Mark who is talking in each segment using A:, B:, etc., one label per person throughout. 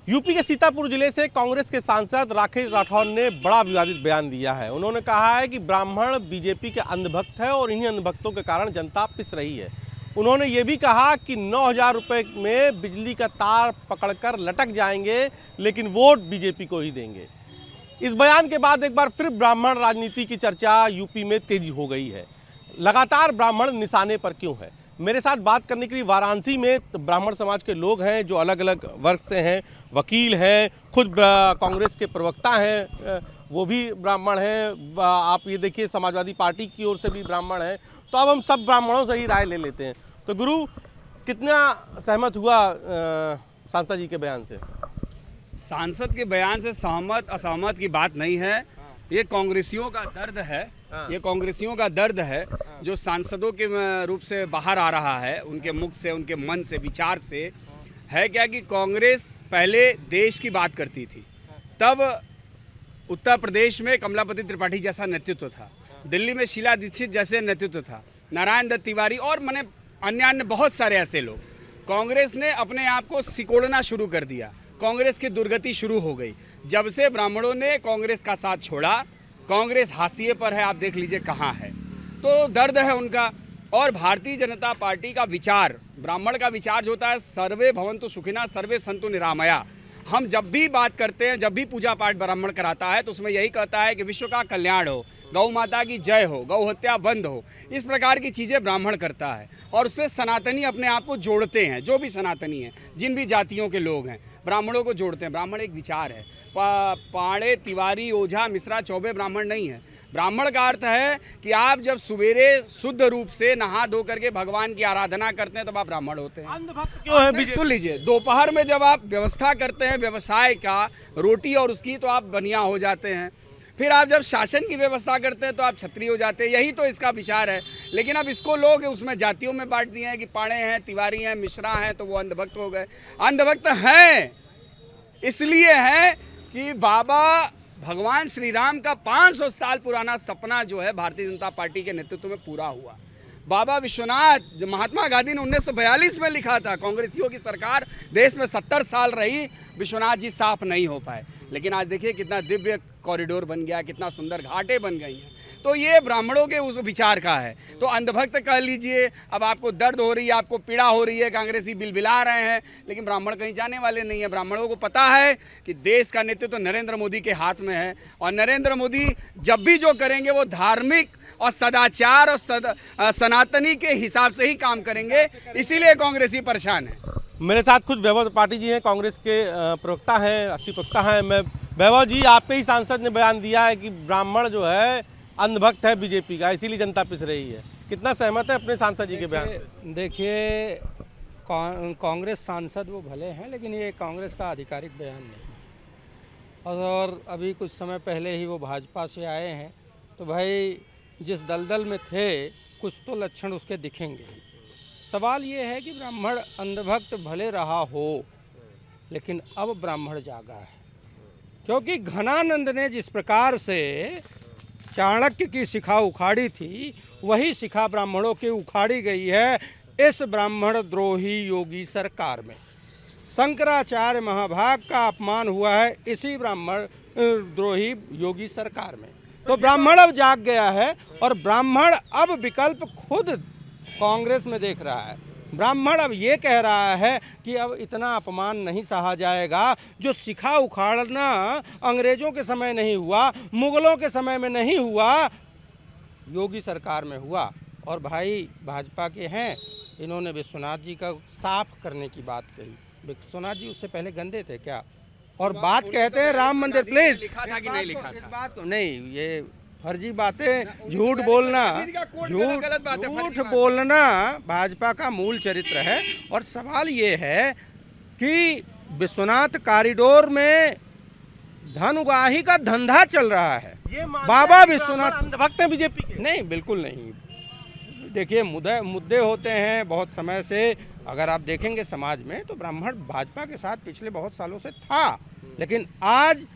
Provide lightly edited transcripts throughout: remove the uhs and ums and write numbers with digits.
A: UP के सीतापुर जिले से कांग्रेस के सांसद राकेश राठौर ने बड़ा विवादित बयान दिया है। उन्होंने कहा है कि ब्राह्मण बीजेपी के अंधभक्त है और इन्हीं अंधभक्तों के कारण जनता पिस रही है। उन्होंने ये भी कहा कि 9,000 रुपये में बिजली का तार पकड़कर लटक जाएंगे, लेकिन वोट बीजेपी को ही देंगे। इस बयान के बाद एक बार फिर ब्राह्मण राजनीति की चर्चा यूपी में तेजी हो गई है। लगातार ब्राह्मण निशाने पर क्यों है? मेरे साथ बात करने के लिए वाराणसी में ब्राह्मण समाज के लोग हैं जो अलग अलग वर्ग से हैं, वकील हैं, खुद कांग्रेस के प्रवक्ता हैं, वो भी ब्राह्मण हैं। आप ये देखिए समाजवादी पार्टी की ओर से भी ब्राह्मण हैं। तो अब हम सब ब्राह्मणों से ही राय ले लेते हैं। तो गुरु, कितना सहमत हुआ सांसद जी के बयान से?
B: सांसद के बयान से सहमत असहमत की बात नहीं है। ये कांग्रेसियों का दर्द है। ये कांग्रेसियों का दर्द है जो सांसदों के रूप से बाहर आ रहा है, उनके मुख से, उनके मन से, विचार से। है क्या कि कांग्रेस पहले देश की बात करती थी, तब उत्तर प्रदेश में कमलापति त्रिपाठी जैसा नेतृत्व था, दिल्ली में शीला दीक्षित जैसे नेतृत्व था, नारायण दत्त तिवारी और मैंने अन्य बहुत सारे ऐसे लोग। कांग्रेस ने अपने आप को सिकोड़ना शुरू कर दिया, कांग्रेस की दुर्गति शुरू हो गई। जब से ब्राह्मणों ने कांग्रेस का साथ छोड़ा, कांग्रेस हाशिए पर है, आप देख लीजिए कहाँ है। तो दर्द है उनका। और भारतीय जनता पार्टी का विचार, ब्राह्मण का विचार जो होता है, सर्वे भवन्तु सुखिनः सर्वे सन्तु निरामया। हम जब भी बात करते हैं, जब भी पूजा पाठ ब्राह्मण कराता है, तो उसमें यही कहता है कि विश्व का कल्याण हो, गौ माता की जय हो, गौ हत्या बंद हो। इस प्रकार की चीज़ें ब्राह्मण करता है और उससे सनातनी अपने आप को जोड़ते हैं। जो भी सनातनी हैं, जिन भी जातियों के लोग हैं, ब्राह्मणों को जोड़ते हैं। ब्राह्मण एक विचार है। पाड़े, तिवारी, ओझा, मिश्रा, चौबे ब्राह्मण नहीं है। ब्राह्मण का अर्थ है कि आप जब सवेरे शुद्ध रूप से नहा धो करके भगवान की आराधना करते हैं, तब आप ब्राह्मण होते हैं।
A: अंधभक्त क्यों है?
B: सुन लीजिए, दोपहर में जब आप व्यवस्था करते हैं व्यवसाय का, रोटी और उसकी, तो आप बनिया हो जाते हैं। फिर आप जब शासन की व्यवस्था करते हैं तो आप क्षत्रिय हो जाते हैं। यही तो इसका विचार है। लेकिन अब इसको लोग उसमें जातियों में बांट दिए हैं कि पाड़े हैं, तिवारी हैं, मिश्रा हैं, तो वो अंधभक्त हो गए। अंधभक्त हैं इसलिए है कि बाबा भगवान श्री राम का 500 साल पुराना सपना जो है भारतीय जनता पार्टी के नेतृत्व में पूरा हुआ। बाबा विश्वनाथ, महात्मा गांधी ने 1942 में लिखा था, कांग्रेसियों की सरकार देश में 70 साल रही, विश्वनाथ जी साफ नहीं हो पाए। लेकिन आज देखिए कितना दिव्य कॉरिडोर बन गया, कितना सुंदर घाटें बन गई हैं। तो ये ब्राह्मणों के उस विचार का है। तो अंधभक्त कह लीजिए। अब आपको दर्द हो रही है, आपको पीड़ा हो रही है, कांग्रेसी बिलबिला रहे हैं, लेकिन ब्राह्मण कहीं जाने वाले नहीं है। ब्राह्मणों को पता है कि देश का नेतृत्व तो नरेंद्र मोदी के हाथ में है, और नरेंद्र मोदी जब भी जो करेंगे वो धार्मिक और सदाचार और सनातनी के हिसाब से ही काम करेंगे। इसीलिए कांग्रेसी परेशान है।
A: मेरे साथ खुद वैभव त्रिपाठी जी हैं, कांग्रेस के प्रवक्ता हैं, राष्ट्रीय प्रवक्ता हैं। मैं वैभव जी, आपके ही सांसद ने बयान दिया है कि ब्राह्मण जो है अंधभक्त है बीजेपी का, इसीलिए जनता पिस रही है। कितना सहमत है अपने सांसद जी के बयान से?
C: देखिए, कांग्रेस सांसद वो भले हैं, लेकिन ये कांग्रेस का आधिकारिक बयान नहीं। और अभी कुछ समय पहले ही वो भाजपा से आए हैं, तो भाई जिस दलदल में थे, कुछ तो लक्षण उसके दिखेंगे। सवाल ये है कि ब्राह्मण अंधभक्त भले रहा हो, लेकिन अब ब्राह्मण जागा है। क्योंकि घनानंद ने जिस प्रकार से चाणक्य की शिखा उखाड़ी थी, वही शिखा ब्राह्मणों की उखाड़ी गई है इस ब्राह्मण द्रोही योगी सरकार में। शंकराचार्य महाभाग का अपमान हुआ है इसी ब्राह्मण द्रोही योगी सरकार में। तो ब्राह्मण अब जाग गया है, और ब्राह्मण अब विकल्प खुद कांग्रेस में देख रहा है। ब्राह्मण अब ये कह रहा है कि अब इतना अपमान नहीं सहा जाएगा। जो शिखा उखाड़ना अंग्रेजों के समय नहीं हुआ, मुगलों के समय में नहीं हुआ, योगी सरकार में हुआ। और भाई भाजपा के हैं, इन्होंने विश्वनाथ जी का साफ करने की बात कही। विश्वनाथ जी उससे पहले गंदे थे क्या? और बात कहते हैं राम मंदिर, प्लीज
B: लिखा था कि नहीं लिखा था?
C: बात नहीं, ये फर्जी बातें, झूठ बोलना, झूठ बोलना भाजपा का मूल चरित्र है। और सवाल ये है कि विश्वनाथ कॉरिडोर में धन उगाही का धंधा चल रहा है। बाबा विश्वनाथ
A: अंधभक्त है बीजेपी के?
C: नहीं, बिल्कुल नहीं। देखिए, मुद्दे होते हैं बहुत समय से। अगर आप देखेंगे समाज में, तो ब्राह्मण भाजपा के साथ पिछले बहुत सालों से था, लेकिन आज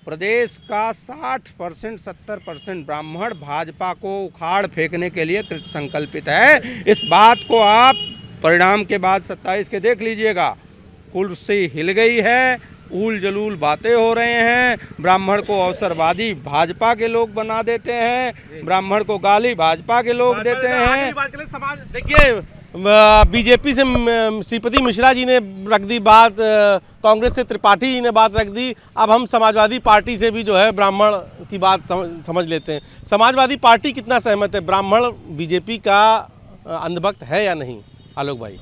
C: प्रदेश का 60% 70% ब्राह्मण भाजपा को उखाड़ फेंकने के लिए कृत संकल्पित है। इस बात को आप परिणाम के बाद 27 के देख लीजिएगा। कुर्सी हिल गई है, ऊल जलूल बातें हो रहे हैं, ब्राह्मण को अवसरवादी भाजपा के लोग बना देते हैं, ब्राह्मण को गाली भाजपा के लोग देते हैं।
A: समाज देखिए, बीजेपी से श्रीपति मिश्रा जी ने रख दी बात, कांग्रेस से त्रिपाठी जी ने बात रख दी, अब हम समाजवादी पार्टी से भी जो है ब्राह्मण की बात समझ लेते हैं। समाजवादी पार्टी कितना सहमत है, ब्राह्मण बीजेपी का अंधभक्त है या नहीं? आलोक भाई,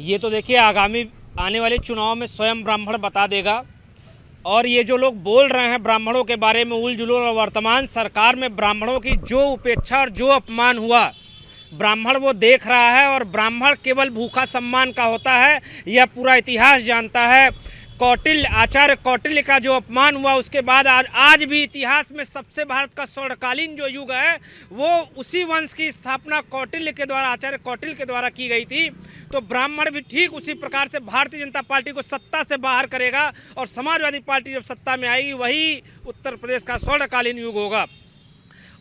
D: ये तो देखिए आगामी आने वाले चुनाव में स्वयं ब्राह्मण बता देगा। और ये जो लोग बोल रहे हैं ब्राह्मणों के बारे में उल जुलूल, और वर्तमान सरकार में ब्राह्मणों की जो उपेक्षा और जो अपमान हुआ, ब्राह्मण वो देख रहा है। और ब्राह्मण केवल भूखा सम्मान का होता है, यह पूरा इतिहास जानता है। कौटिल्य, आचार्य कौटिल्य का जो अपमान हुआ, उसके बाद आज भी इतिहास में सबसे भारत का स्वर्णकालीन जो युग है, वो उसी वंश की स्थापना कौटिल्य के द्वारा, आचार्य कौटिल्य के द्वारा की गई थी। तो ब्राह्मण भी ठीक उसी प्रकार से भारतीय जनता पार्टी को सत्ता से बाहर करेगा, और समाजवादी पार्टी जब सत्ता में आएगी वही उत्तर प्रदेश का स्वर्णकालीन युग होगा।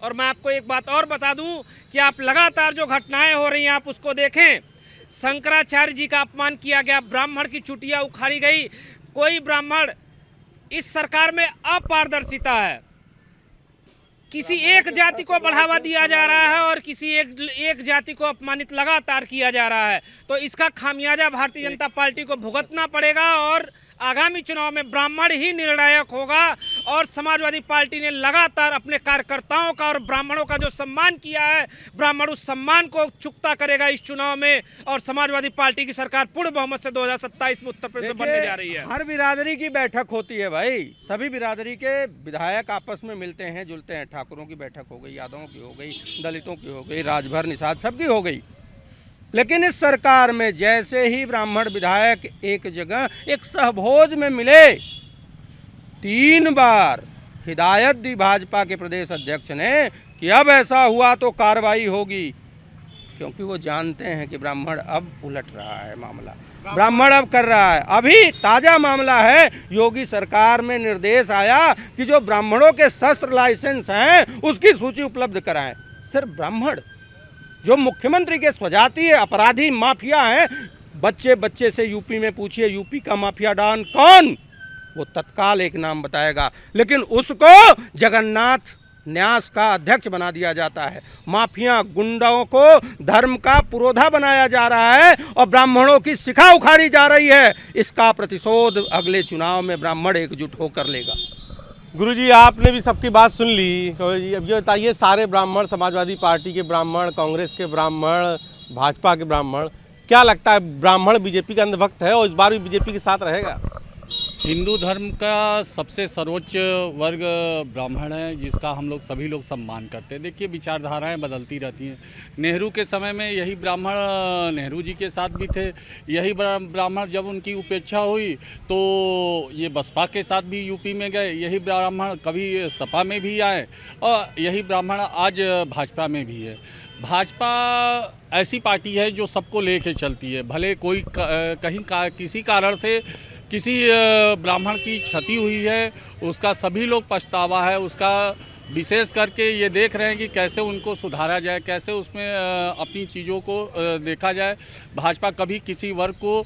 D: और मैं आपको एक बात और बता दूं कि आप लगातार जो घटनाएं हो रही हैं आप उसको देखें। शंकराचार्य जी का अपमान किया गया, ब्राह्मण की चुटिया उखाड़ी गई। कोई ब्राह्मण, इस सरकार में अपारदर्शिता है, किसी एक जाति को बढ़ावा दिया जा रहा है और किसी एक जाति को अपमानित लगातार किया जा रहा है। तो इसका खामियाजा भारतीय जनता पार्टी को भुगतना पड़ेगा, और आगामी चुनाव में ब्राह्मण ही निर्णायक होगा। और समाजवादी पार्टी ने लगातार अपने कार्यकर्ताओं का और ब्राह्मणों का जो सम्मान किया है, ब्राह्मण उस सम्मान को चुकता करेगा इस चुनाव में। और समाजवादी पार्टी की सरकार पूर्ण बहुमत से 2027 में उत्तर प्रदेश में बनने जा रही है।
C: हर बिरादरी की बैठक होती है भाई, सभी बिरादरी के विधायक आपस में मिलते हैं जुलते हैं। ठाकुरों की बैठक हो गई, यादवों की हो गई, दलितों की हो गई, राजभर निषाद सबकी हो गई। लेकिन इस सरकार में जैसे ही ब्राह्मण विधायक एक जगह एक सहभोज में मिले, 3 बार हिदायत दी भाजपा के प्रदेश अध्यक्ष ने कि अब ऐसा हुआ तो कार्रवाई होगी, क्योंकि वो जानते हैं कि ब्राह्मण अब उलट रहा है मामला, ब्राह्मण अब कर रहा है। अभी ताज़ा मामला है, योगी सरकार में निर्देश आया कि जो ब्राह्मणों के शस्त्र लाइसेंस हैं उसकी सूची उपलब्ध कराएं। सिर्फ ब्राह्मण, जो मुख्यमंत्री के स्वजातीय अपराधी माफिया हैं, बच्चे बच्चे से यूपी में पूछिए यूपी का माफिया डॉन कौन, वो तत्काल एक नाम बताएगा। लेकिन उसको जगन्नाथ न्यास का अध्यक्ष बना दिया जाता है। माफिया गुंडाओं को धर्म का पुरोधा बनाया जा रहा है और ब्राह्मणों की शिखा उखाड़ी जा रही है। इसका प्रतिशोध अगले चुनाव में ब्राह्मण एकजुट होकर लेगा।
A: गुरुजी, आपने भी सबकी बात सुन ली। तो जी अब ये बताइए, सारे ब्राह्मण, समाजवादी पार्टी के ब्राह्मण, कांग्रेस के ब्राह्मण, भाजपा के ब्राह्मण, क्या लगता है ब्राह्मण बीजेपी का अंधभक्त है और इस बार भी बीजेपी के साथ रहेगा?
E: हिंदू धर्म का सबसे सर्वोच्च वर्ग ब्राह्मण है, जिसका हम लोग सभी लोग सम्मान करते हैं। देखिए, विचारधाराएं बदलती रहती हैं। नेहरू के समय में यही ब्राह्मण नेहरू जी के साथ भी थे, यही ब्राह्मण जब उनकी उपेक्षा हुई तो ये बसपा के साथ भी यूपी में गए, यही ब्राह्मण कभी सपा में भी आए और यही ब्राह्मण आज भाजपा में भी है। भाजपा ऐसी पार्टी है जो सबको लेके चलती है, भले कोई किसी कारण से किसी ब्राह्मण की क्षति हुई है, उसका सभी लोग पछतावा है, उसका विशेष करके ये देख रहे हैं कि कैसे उनको सुधारा जाए, कैसे उसमें अपनी चीज़ों को देखा जाए। भाजपा कभी किसी वर्ग को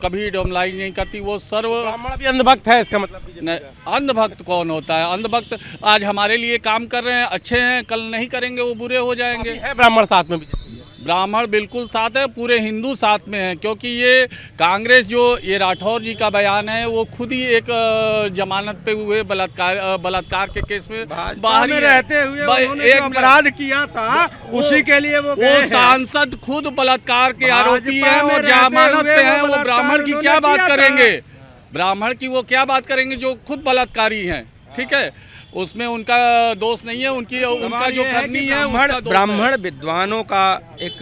E: कभी डोमलाइज नहीं करती, वो सर्व।
A: ब्राह्मण भी अंधभक्त है, इसका मतलब?
E: अंधभक्त कौन होता है? अंधभक्त आज हमारे लिए काम कर रहे हैं, अच्छे हैं, कल नहीं करेंगे वो बुरे हो जाएंगे।
A: है ब्राह्मण साथ में बीजेपी?
E: ब्राह्मण बिल्कुल साथ है, पूरे हिंदू साथ में है, क्योंकि ये कांग्रेस जो ये राठौर जी का बयान है वो खुद ही एक जमानत पे हुए बलात्कार के केस में
C: बाहर में रहते हुए उन्होंने जो अपराध किया था उसी के लिए वो
E: सांसद खुद बलात्कार के आरोपी हैं और जमानत पे हैं। वो ब्राह्मण की क्या बात करेंगे? ब्राह्मण की वो क्या बात करेंगे जो खुद बलात्कारी हैं? ठीक है, उसमें उनका दोष नहीं है, उनका जो करनी है।
C: ब्राह्मण विद्वानों का एक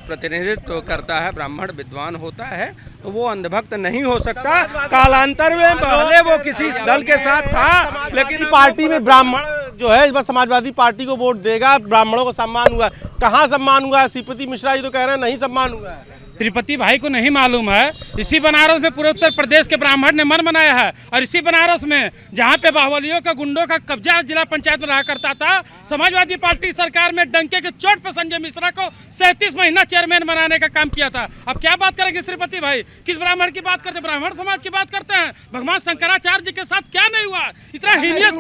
C: प्रतिनिधित्व करता है, ब्राह्मण विद्वान होता है तो वो अंधभक्त नहीं हो सकता। कालांतर में पहले वो किसी दल के साथ था, लेकिन
A: पार्टी में ब्राह्मण जो है इस बार समाजवादी पार्टी को वोट देगा, ब्राह्मणों को सम्मान हुआ। कहाँ सम्मान हुआ है? श्रीपति मिश्रा जी तो कह रहे हैं नहीं सम्मान हुआ है।
F: श्रीपति भाई को नहीं मालूम है। इसी बनारस में पूरे उत्तर प्रदेश के ब्राह्मण ने मन बनाया है, और इसी बनारस में जहाँ पे बाहुबलियों का गुंडों का कब्जा जिला पंचायत में रहा करता था, समाजवादी पार्टी सरकार में डंके के चोट पर संजय मिश्रा को 37 महीना चेयरमैन बनाने का काम किया था। अब क्या बात करेंगे श्रीपति भाई? किस ब्राह्मण की बात करते हैं? ब्राह्मण समाज की बात करते हैं। भगवान शंकराचार्य जी के साथ क्या नहीं हुआ? इतना हीनियस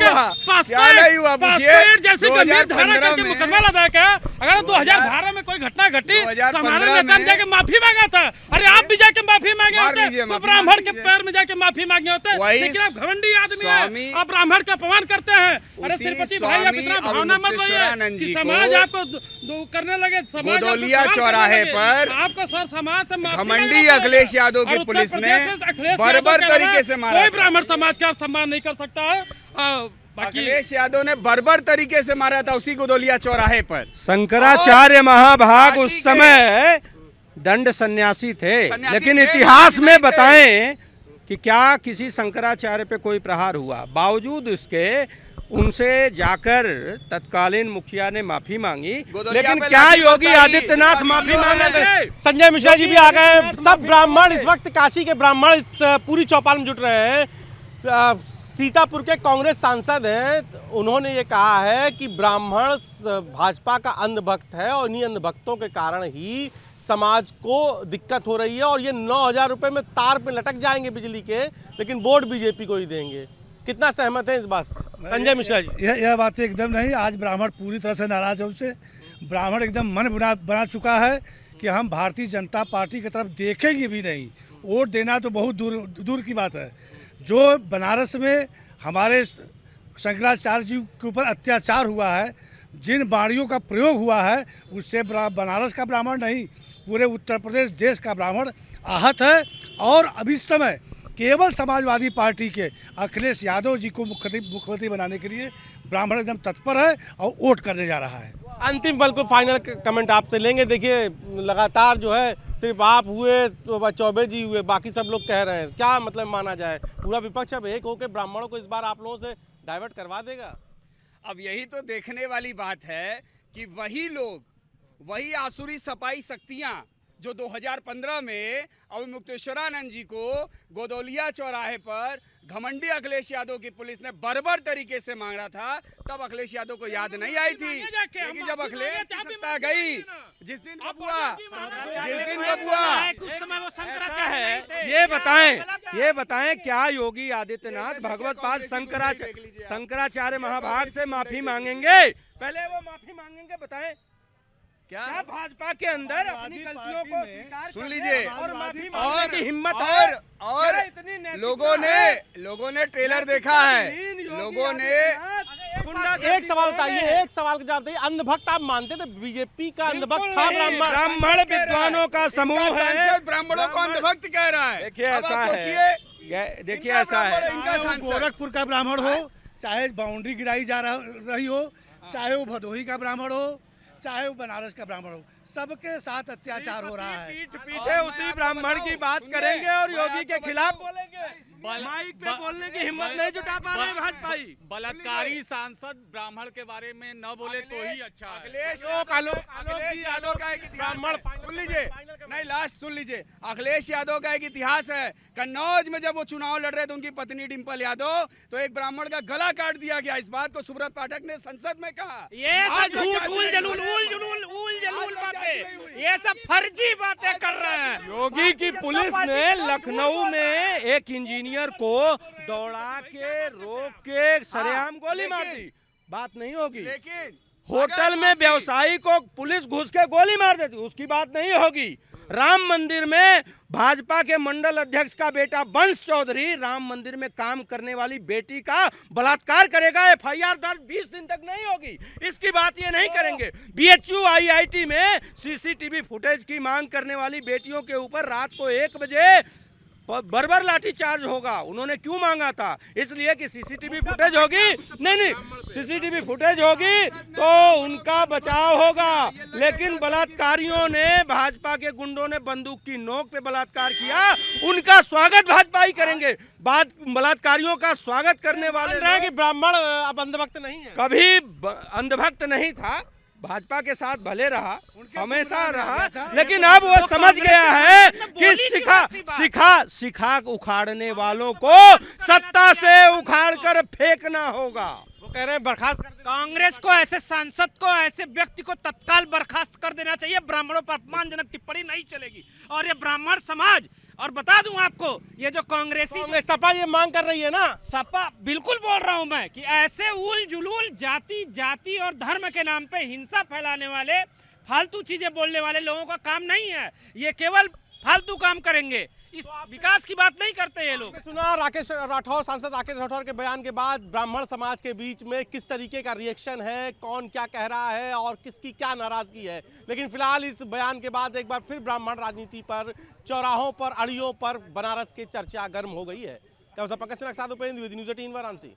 F: जैसे गंभीर धारा करके मुकदमा लगा के अगर 2012 में कोई घटना घटी तो हमारे नेता ने जाके माफी मांगा था। अरे आप भी जाके माफी मांगे होते तो ब्राह्मण के पैर में जाके माफी मांगे होते, लेकिन आप घमंडी आदमी हैं, आप ब्राह्मण का अपमान करते हैं। अरे श्रीपति भाई, आप इतना भावना मत बोलिए कि समाज आपको करने लगे।
B: गोदौलिया चौराहे पर
F: आपको सर समाज से
B: घमंडी अखिलेश यादव की पुलिस ने बर्बर तरीके से मारा।
F: कोई ब्राह्मण समाज का सम्मान नहीं कर सकता है।
B: अखिलेश यादव ने बर्बर तरीके से मारा था उसी गोदौलिया चौराहे पर।
C: शंकराचार्य महाभाग उस समय दंड सन्यासी थे, लेकिन इतिहास में बताएं कि क्या किसी शंकराचार्य पे कोई प्रहार हुआ? बावजूद इसके उनसे जाकर तत्कालीन मुखिया ने माफी मांगी, लेकिन क्या योगी आदित्यनाथ माफी मांगे थे?
A: संजय मिश्रा जी भी आ गए। सब ब्राह्मण इस वक्त काशी के ब्राह्मण इस पूरी चौपाल में जुट रहे हैं। सीतापुर के कांग्रेस सांसद हैं, उन्होंने ये कहा है कि ब्राह्मण भाजपा का अंधभक्त है और इन्हीं अंधभक्तों के कारण ही समाज को दिक्कत हो रही है, और ये 9,000 रुपए में तार पे लटक जाएंगे बिजली के, लेकिन वोट बीजेपी को ही देंगे। कितना सहमत है इस बात से संजय मिश्रा जी?
G: यह बात एकदम नहीं। आज ब्राह्मण पूरी तरह से नाराज है उनसे। ब्राह्मण एकदम मन बना चुका है कि हम भारतीय जनता पार्टी की तरफ देखेंगे भी नहीं। वोट देना तो बहुत दूर की बात है। जो बनारस में हमारे शंकराचार्य जी के ऊपर अत्याचार हुआ है, जिन बाणियों का प्रयोग हुआ है, उससे बनारस का ब्राह्मण नहीं, पूरे उत्तर प्रदेश देश का ब्राह्मण आहत है। और अभी समय केवल समाजवादी पार्टी के अखिलेश यादव जी को मुख्यमंत्री बनाने के लिए ब्राह्मण एकदम तत्पर है और वोट करने जा रहा है।
A: अंतिम बिल्कुल फाइनल कमेंट आपसे लेंगे। देखिए, लगातार जो है सिर्फ आप हुए तो चौबे जी हुए, बाकी सब लोग कह रहे हैं, क्या मतलब माना जाए? पूरा विपक्ष अब एक होकर ब्राह्मणों को इस बार आप लोगों से डाइवर्ट करवा देगा?
B: अब यही तो देखने वाली बात है कि वही लोग, वही आसुरी सपाई शक्तियां जो 2015 में अवमुक्तेश्वरानंद जी को गोदौलिया चौराहे पर घमंडी अखिलेश यादव की पुलिस ने बर्बर तरीके से मांगा था, तब अखिलेश यादव को याद नहीं आई थी। लेकिन जब अखिलेश की सत्ता गई, जिस दिन बबुआ
C: ये बताएं क्या योगी आदित्यनाथ भगवत पाद शंकराचार्य महाभाग से माफी मांगेंगे? पहले वो माफी मांगेंगे, बताएं क्या भाजपा के अंदर अपनी गलतियों को स्वीकार
B: सुन लीजिए
C: और माफी मांगने की हिम्मत है?
B: और लोगों ने ट्रेलर देखा है, लोगों ने।
A: एक सवाल बताइए, एक सवाल का जवाब देखिए। अंधभक्त आप मानते थे? बीजेपी का अंधभक्त था
C: ब्राह्मण विद्वानों का समूह है।
B: सांसद ब्राह्मणों को अंधभक्त कह रहा है।
C: देखिए ऐसा है, देखिए ऐसा है,
G: गोरखपुर का ब्राह्मण हो, चाहे बाउंड्री गिराई जा रही हो, चाहे वो भदोही का ब्राह्मण हो, चाहे वो बनारस का ब्राह्मण हो, सबके साथ अत्याचार हो रहा है।
C: पीठ पीछे उसी ब्राह्मण की बात करेंगे और योगी के खिलाफ बोलेंगे। माइक पे बोलने की हिम्मत नहीं जुटा पा रहे भाजपाई।
E: बलात्कारी सांसद ब्राह्मण के बारे में न बोले तो ही अच्छा है।
B: अखिलेश यादव का एक ब्राह्मण, सुन लीजिए, नहीं लास्ट सुन लीजिए। अखिलेश यादव का एक इतिहास है। कन्नौज में जब वो चुनाव लड़ रहे थे, उनकी पत्नी डिम्पल यादव, तो एक ब्राह्मण का गला काट दिया गया। इस बात को सुब्रत पाठक ने संसद में कहा।
D: ये सब झूठ, ऊल जलूल बातें, ये सब फर्जी बातें कर रहे हैं।
C: योगी की पुलिस ने लखनऊ में एक इंजीनियर को दौड़ा के रोक के सरेआम गोली मार दी, बात नहीं होगी।
B: लेकिन
C: होटल में व्यवसायी को पुलिस घुस के गोली मार देती, उसकी बात नहीं होगी। राम मंदिर में भाजपा के मंडल अध्यक्ष का बेटा वंश चौधरी राम मंदिर में काम करने वाली बेटी का बलात्कार करेगा, एफआईआर दर्ज 20 दिन तक नहीं होगी, इसकी बात ये नहीं करेंगे। बीएचयू आईआईटी में सीसीटीवी फुटेज की मांग करने वाली बेटियों के ऊपर रात को 1 बजे बर्बर लाठीचार्ज होगा। उन्होंने क्यों मांगा था? इसलिए कि सीसीटीवी फुटेज होगी, नहीं सीसीटीवी फुटेज होगी तो उनका बचाव होगा। लेकिन बलात्कारियों ने, भाजपा के गुंडों ने बंदूक की नोक पे बलात्कार किया, उनका स्वागत भाजपा ही करेंगे। बलात्कारियों का स्वागत करने वाले
A: कि ब्राह्मण अब अंधभक्त नहीं है।
C: कभी अंधभक्त नहीं था, भाजपा के साथ भले रहा, हमेशा
G: गुमराह
C: रहा,
G: किया था।
C: लेकिन अब वो समझ गया है कि
D: बोली क्यों ऐसी बात?
C: सिखा उखाड़ने वालों को सत्ता से उखाड़ कर फेंकना होगा।
A: वो कह रहे हैं बर्खास्त कर देना।
D: कांग्रेस को, ऐसे सांसद को, ऐसे व्यक्ति को तत्काल बर्खास्त कर देना चाहिए। ब्राह्मणों पर अपमानजनक टिप्पणी नहीं चलेगी। और ये ब्राह्मण समाज, और बता दूं आपको, ये जो कांग्रेसी
A: कांग्रेस सपा ये मांग कर रही है ना,
D: सपा, बिल्कुल बोल रहा हूं मैं कि ऐसे उल जुलूल जाति और धर्म के नाम पे हिंसा फैलाने वाले, फालतू चीजें बोलने वाले लोगों का काम नहीं है। ये केवल फालतू काम करेंगे, इस विकास की बात नहीं करते ये लोग।
A: सुना राकेश राठौर, सांसद राकेश राठौर के बयान के बाद ब्राह्मण समाज के बीच में किस तरीके का रिएक्शन है, कौन क्या कह रहा है और किसकी क्या नाराजगी है। लेकिन फिलहाल इस बयान के बाद एक बार फिर ब्राह्मण राजनीति पर, चौराहों पर, अड़ियों पर बनारस की चर्चा गर्म हो गई है। क्या पंकज सिन्हा के साथ उपेंद्र द्विवेदी, न्यूज़ 18 वाराणसी।